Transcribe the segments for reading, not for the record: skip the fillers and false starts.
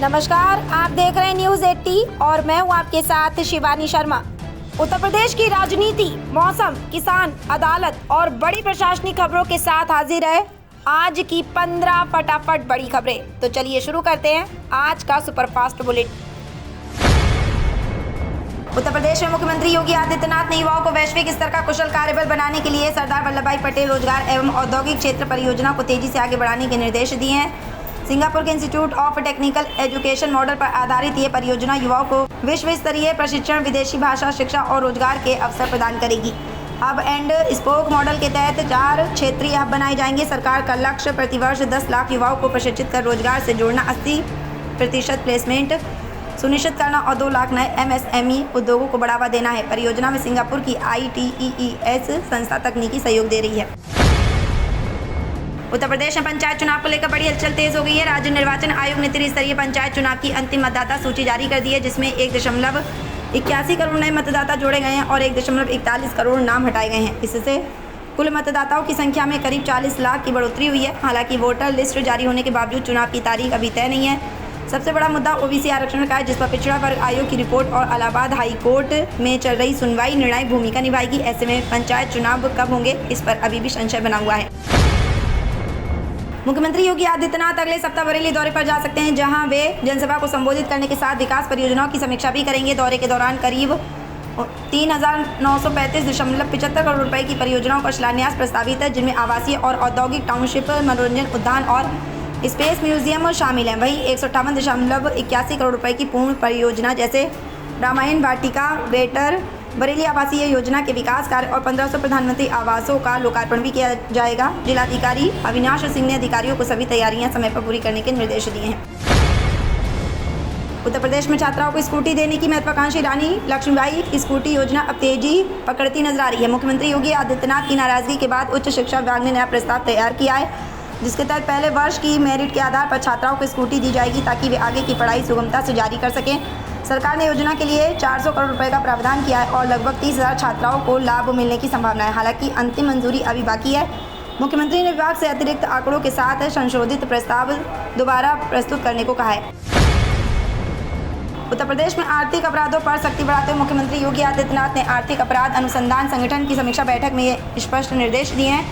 नमस्कार, आप देख रहे हैं न्यूज 80 और मैं हूं आपके साथ शिवानी शर्मा। उत्तर प्रदेश की राजनीति, मौसम, किसान, अदालत और बड़ी प्रशासनिक खबरों के साथ हाजिर है आज की 15 फटाफट बड़ी खबरें। तो चलिए शुरू करते हैं आज का सुपरफास्ट बुलेटिन। उत्तर प्रदेश में मुख्यमंत्री योगी आदित्यनाथ ने युवाओं को वैश्विक स्तर का कुशल कार्यबल बनाने के लिए सरदार वल्लभ भाई पटेल रोजगार एवं औद्योगिक क्षेत्र परियोजना को तेजी से आगे बढ़ाने के निर्देश दिए हैं। सिंगापुर के institute of technical education model पर आधारित ये परियोजना युवाओं को विश्व स्तरीय प्रशिक्षण, विदेशी भाषा शिक्षा और रोजगार के अवसर प्रदान करेगी। हब एंड स्पोक मॉडल के तहत 4 क्षेत्रीय हब बनाए जाएंगे। सरकार का लक्ष्य प्रतिवर्ष 10 लाख युवाओं को प्रशिक्षित कर रोजगार से जोड़ना, 80% प्लेसमेंट सुनिश्चित करना और 2 लाख नए MSME उद्योगों को बढ़ावा देना है। परियोजना में सिंगापुर की ITES संस्था तकनीकी सहयोग दे रही है। उत्तर प्रदेश में पंचायत चुनाव को लेकर बड़ी हलचल तेज हो गई है। राज्य निर्वाचन आयोग ने त्रिस्तरीय पंचायत चुनाव की अंतिम मतदाता सूची जारी कर दी है, जिसमें 1.81 करोड़ नए मतदाता जोड़े गए हैं और 1.41 करोड़ नाम हटाए गए हैं। इससे कुल मतदाताओं की संख्या में करीब 40 लाख की बढ़ोतरी हुई है। हालांकि वोटर लिस्ट जारी होने के बावजूद चुनाव की तारीख अभी तय नहीं है। सबसे बड़ा मुद्दा OBC आरक्षण का है, जिस पर पिछड़ा वर्ग आयोग की रिपोर्ट और इलाहाबाद हाई कोर्ट में चल रही सुनवाई निर्णायक भूमिका निभाएगी। ऐसे में पंचायत चुनाव कब होंगे, इस पर अभी भी संशय बना हुआ है। मुख्यमंत्री योगी आदित्यनाथ अगले सप्ताह बरेली दौरे पर जा सकते हैं, जहां वे जनसभा को संबोधित करने के साथ विकास परियोजनाओं की समीक्षा भी करेंगे। दौरे के दौरान करीब 3,935.75 करोड़ रुपए की परियोजनाओं का शिलान्यास प्रस्तावित है, जिनमें आवासीय और औद्योगिक टाउनशिप, मनोरंजन उद्यान और स्पेस म्यूजियम शामिल हैं। वहीं 158.81 करोड़ रुपए की पूर्ण परियोजना जैसे रामायण वाटिका, ग्रेटर बरेली आवासीय योजना के विकास कार्य और 1500 प्रधानमंत्री आवासों का लोकार्पण भी किया जाएगा। जिलाधिकारी अविनाश सिंह ने अधिकारियों को सभी तैयारियां समय पर पूरी करने के निर्देश दिए हैं। उत्तर प्रदेश में छात्राओं को स्कूटी देने की महत्वाकांक्षी रानी लक्ष्मीबाई स्कूटी योजना अब तेजी पकड़ती नजर आ रही है। मुख्यमंत्री योगी आदित्यनाथ की नाराजगी के बाद उच्च शिक्षा विभाग ने नया प्रस्ताव तैयार किया है, जिसके तहत पहले वर्ष की मेरिट के आधार पर छात्राओं को स्कूटी दी जाएगी, ताकि वे आगे की पढ़ाई सुगमता से जारी कर सकें। सरकार ने योजना के लिए 400 करोड़ रुपए का प्रावधान किया है और लगभग 30,000 छात्राओं को लाभ मिलने की संभावना है। हालांकि अंतिम मंजूरी अभी बाकी है। मुख्यमंत्री ने विभाग से अतिरिक्त आंकड़ों के साथ संशोधित प्रस्ताव दोबारा प्रस्तुत करने को कहा है। उत्तर प्रदेश में आर्थिक अपराधों पर सख्ती बढ़ाते हुए मुख्यमंत्री योगी आदित्यनाथ ने आर्थिक अपराध अनुसंधान संगठन की समीक्षा बैठक में ये स्पष्ट निर्देश दिए हैं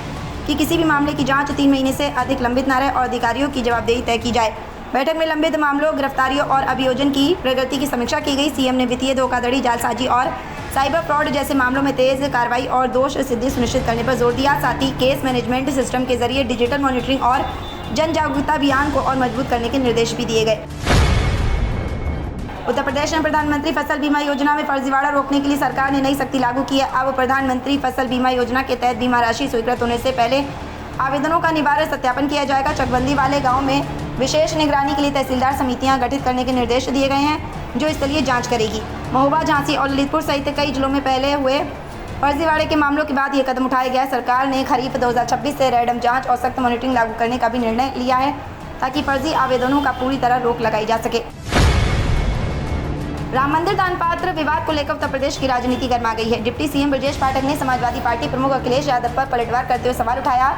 कि किसी भी मामले की जाँच 3 महीने से अधिक लंबित न रहे और अधिकारियों की जवाबदेही तय की जाए। बैठक में लंबित मामलों, गिरफ्तारियों और अभियोजन की प्रगति की समीक्षा की गई। सीएम ने वित्तीय धोखाधड़ी, जालसाजी और साइबर फ्रॉड जैसे मामलों में तेज कार्रवाई और दोष सिद्धि सुनिश्चित करने पर जोर दिया। साथ ही केस मैनेजमेंट सिस्टम के जरिए डिजिटल मॉनिटरिंग और जन जागरूकता अभियान को और मजबूत करने के निर्देश भी दिए गए। उत्तर प्रदेश में प्रधानमंत्री फसल बीमा योजना में फर्जीवाड़ा रोकने के लिए सरकार ने नई सख्ती लागू की है। अब प्रधानमंत्री फसल बीमा योजना के तहत बीमा राशि स्वीकृत होने से पहले आवेदनों का निवारण सत्यापन किया जाएगा। चकबंदी वाले गाँव में विशेष निगरानी के लिए तहसीलदार समितियां गठित करने के निर्देश दिए गए हैं, जो स्थलीय जांच करेगी। महोबा, झांसी और ललितपुर सहित कई जिलों में पहले हुए फर्जीवाड़े के मामलों के बाद ये कदम उठाया गया है। सरकार ने खरीफ 2026 से रैंडम जांच और सख्त मॉनिटरिंग लागू करने का भी निर्णय लिया है, ताकि फर्जी आवेदनों का पूरी तरह रोक लगाई जा सके। राम मंदिर दान पात्र विवाद को लेकर उत्तर प्रदेश की राजनीति गर्मा गई है। डिप्टी सीएम ब्रजेश पाठक ने समाजवादी पार्टी प्रमुख अखिलेश यादव पर पलटवार करते हुए सवाल उठाया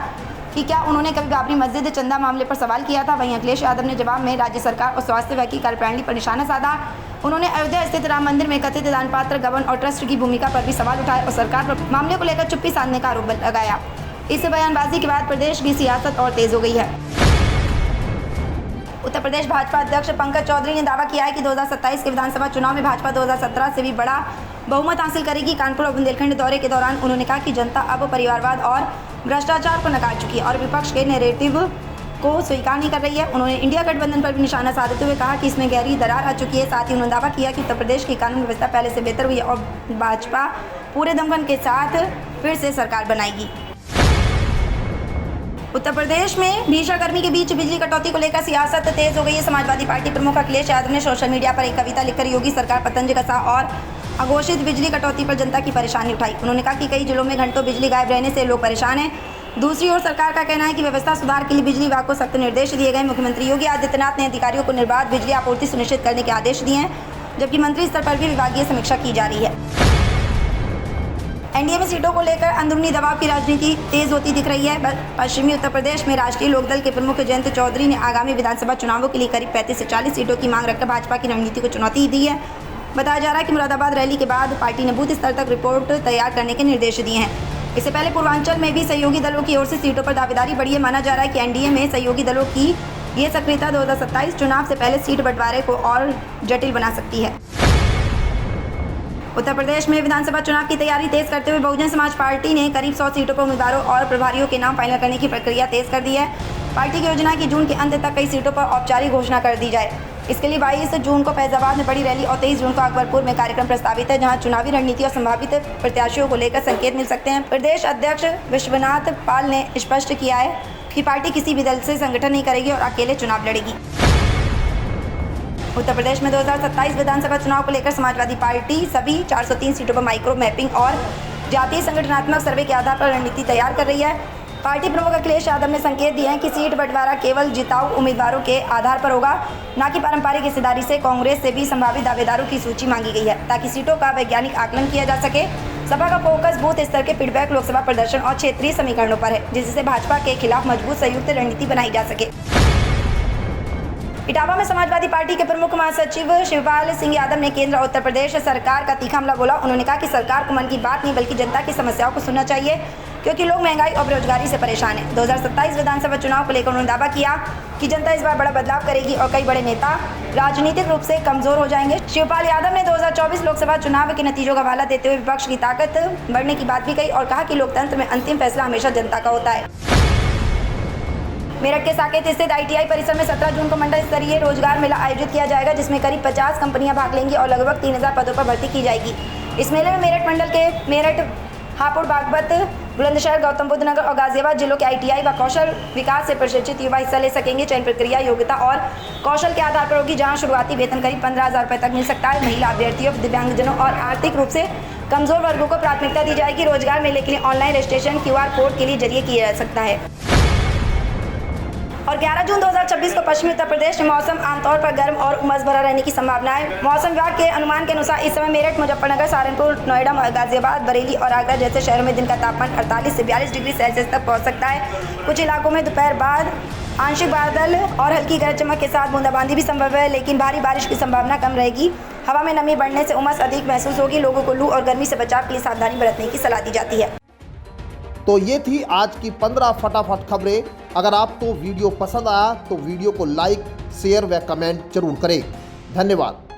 कि क्या उन्होंने कभी बाबरी मस्जिद चंदा मामले पर सवाल किया था। वहीं अखिलेश यादव ने जवाब में राज्य सरकार और स्वास्थ्य विभाग की कार्यप्रणाली पर निशाना साधा। उन्होंने अयोध्या स्थित राम मंदिर में कथित दान पात्र, गबन और ट्रस्ट की भूमिका पर भी सवाल उठाए और सरकार पर मामले को लेकर चुप्पी साधने का आरोप लगाया। इस बयानबाजी के बाद प्रदेश की सियासत और तेज हो गई है। उत्तर प्रदेश भाजपा अध्यक्ष पंकज चौधरी ने दावा किया है कि 2027 के विधानसभा चुनाव में भाजपा 2017 से भी बड़ा बहुमत हासिल करेगी। कानपुर और बुंदेलखंड दौरे के दौरान उन्होंने कहा कि जनता अब परिवारवाद और भ्रष्टाचार को नकार चुकी है और विपक्ष के नैरेटिव को स्वीकार नहीं कर रही है। उन्होंने इंडिया गठबंधन पर भी निशाना साधते हुए कहा कि इसमें गहरी दरार आ चुकी है। साथ ही उन्होंने दावा किया कि उत्तर प्रदेश की कानून व्यवस्था पहले से बेहतर हुई है और भाजपा पूरे दमखम के साथ फिर से सरकार बनाएगी। उत्तर प्रदेश में भीषण गर्मी के बीच बिजली कटौती को लेकर सियासत तेज हो गई है। समाजवादी पार्टी प्रमुख अखिलेश यादव ने सोशल मीडिया पर एक कविता लिखकर योगी सरकार पतंज कसा और अघोषित बिजली कटौती पर जनता की परेशानी उठाई। उन्होंने कहा कि कई जिलों में घंटों बिजली गायब रहने से लोग परेशान हैं। दूसरी ओर सरकार का कहना है कि व्यवस्था सुधार के लिए बिजली विभाग को सख्त निर्देश दिए गए। मुख्यमंत्री योगी आदित्यनाथ ने अधिकारियों को निर्बाध बिजली आपूर्ति सुनिश्चित करने के आदेश दिए हैं, जबकि मंत्री स्तर पर भी विभागीय समीक्षा की जा रही है। एनडीए में सीटों को लेकर अंदरूनी दबाव की राजनीति तेज होती दिख रही है। पश्चिमी उत्तर प्रदेश में राष्ट्रीय लोकदल के प्रमुख जयंत चौधरी ने आगामी विधानसभा चुनावों के लिए करीब 35 से 40 सीटों की मांग रखकर भाजपा की रणनीति को चुनौती दी है। बताया जा रहा है कि मुरादाबाद रैली के बाद पार्टी ने बूथ स्तर तक रिपोर्ट तैयार करने के निर्देश दिए हैं। इससे पहले पूर्वांचल में भी सहयोगी दलों की ओर से सीटों पर दावेदारी बढ़ी है। माना जा रहा है कि एनडीए में सहयोगी दलों की ये सक्रियता 2027 चुनाव से पहले सीट बंटवारे को और जटिल बना सकती है। उत्तर प्रदेश में विधानसभा चुनाव की तैयारी तेज करते हुए बहुजन समाज पार्टी ने करीब 100 सीटों पर उम्मीदवारों और प्रभारियों के नाम फाइनल करने की प्रक्रिया तेज कर दी है। पार्टी की योजना की जून के अंत तक कई सीटों पर औपचारिक घोषणा कर दी जाए। इसके लिए 22 जून को फैजाबाद में बड़ी रैली और 23 जून को अकबरपुर में कार्यक्रम प्रस्तावित है, जहां चुनावी रणनीति और संभावित प्रत्याशियों को लेकर संकेत मिल सकते हैं। प्रदेश अध्यक्ष विश्वनाथ पाल ने स्पष्ट किया है कि पार्टी किसी भी दल से संगठन नहीं करेगी और अकेले चुनाव लड़ेगी। उत्तर प्रदेश में 2027 विधानसभा चुनाव को लेकर समाजवादी पार्टी सभी 403 सीटों पर माइक्रो मैपिंग और जातीय संगठनात्मक सर्वे के आधार पर रणनीति तैयार कर रही है। पार्टी प्रमुख अखिलेश यादव ने संकेत दिए हैं कि सीट बंटवारा केवल जिताऊ उम्मीदवारों के आधार पर होगा, न कि पारंपरिक हिस्सेदारी से। कांग्रेस से भी संभावित दावेदारों की सूची मांगी गई है ताकि सीटों का वैज्ञानिक आकलन किया जा सके। सभा का फोकस बूथ स्तर के फीडबैक, लोकसभा प्रदर्शन और क्षेत्रीय समीकरणों पर है, जिससे भाजपा के खिलाफ मजबूत संयुक्त रणनीति बनाई जा सके। इटावा में समाजवादी पार्टी के प्रमुख महासचिव शिवपाल सिंह यादव ने केंद्र और उत्तर प्रदेश सरकार का तीखा हमला बोला। उन्होंने कहा कि सरकार को मन की बात नहीं बल्कि जनता की समस्याओं को सुनना चाहिए, क्योंकि लोग महंगाई और बेरोजगारी से परेशान हैं। 2027 विधानसभा चुनाव को लेकर उन्होंने दावा किया कि जनता इस बार बड़ा बदलाव करेगी और कई बड़े नेता राजनीतिक रूप से कमजोर हो जाएंगे। शिवपाल यादव ने 2024 लोकसभा चुनाव के नतीजों का हवाला देते हुए विपक्ष की ताकत बढ़ने की बात भी कही और कहा कि लोकतंत्र में अंतिम फैसला हमेशा जनता का होता है। मेरठ के साकेत स्थित ITI परिसर में 17 जून को मंडल स्तरीय रोजगार मेला आयोजित किया जाएगा, जिसमें करीब 50 कंपनियां भाग लेंगी और लगभग 3000 पदों पर भर्ती की जाएगी। इस मेले में मेरठ मंडल के मेरठ, हापुड़, बागपत, बुलंदशहर, गौतम बुद्ध नगर और गाजियाबाद जिलों के ITI व कौशल विकास से प्रशिक्षित युवा हिस्सा ले सकेंगे। चयन प्रक्रिया योग्यता और कौशल के आधार पर होगी, जहां शुरुआती वेतन करीब 15,000 रुपये तक मिल सकता है। महिला अभ्यर्थियों, दिव्यांगजनों और आर्थिक रूप से कमजोर वर्गों को प्राथमिकता दी जाएगी। रोजगार मेले के लिए ऑनलाइन रजिस्ट्रेशन QR कोड के लिए जरिए किया जा सकता है। और 11 जून 2026 को पश्चिमी उत्तर प्रदेश में मौसम आमतौर पर गर्म और उमस भरा रहने की संभावना है। मौसम विभाग के अनुमान के अनुसार इस समय मेरठ, मुजफ्फरनगर, सहारनपुर, नोएडा, गाजियाबाद, बरेली और आगरा जैसे शहरों में दिन का तापमान 48 से 42 डिग्री सेल्सियस तक पहुंच सकता है। कुछ इलाकों में दोपहर बाद आंशिक बादल और हल्की गरज चमक के साथ बूंदाबांदी भी संभव है, लेकिन भारी बारिश की संभावना कम रहेगी। हवा में नमी बढ़ने से उमस अधिक महसूस होगी। लोगों को लू और गर्मी से बचाव के लिए सावधानी बरतने की सलाह दी जाती है। तो ये थी आज की 15 फटाफट खबरें। अगर आपको वीडियो पसंद आया तो वीडियो को लाइक, शेयर व कमेंट जरूर करें। धन्यवाद।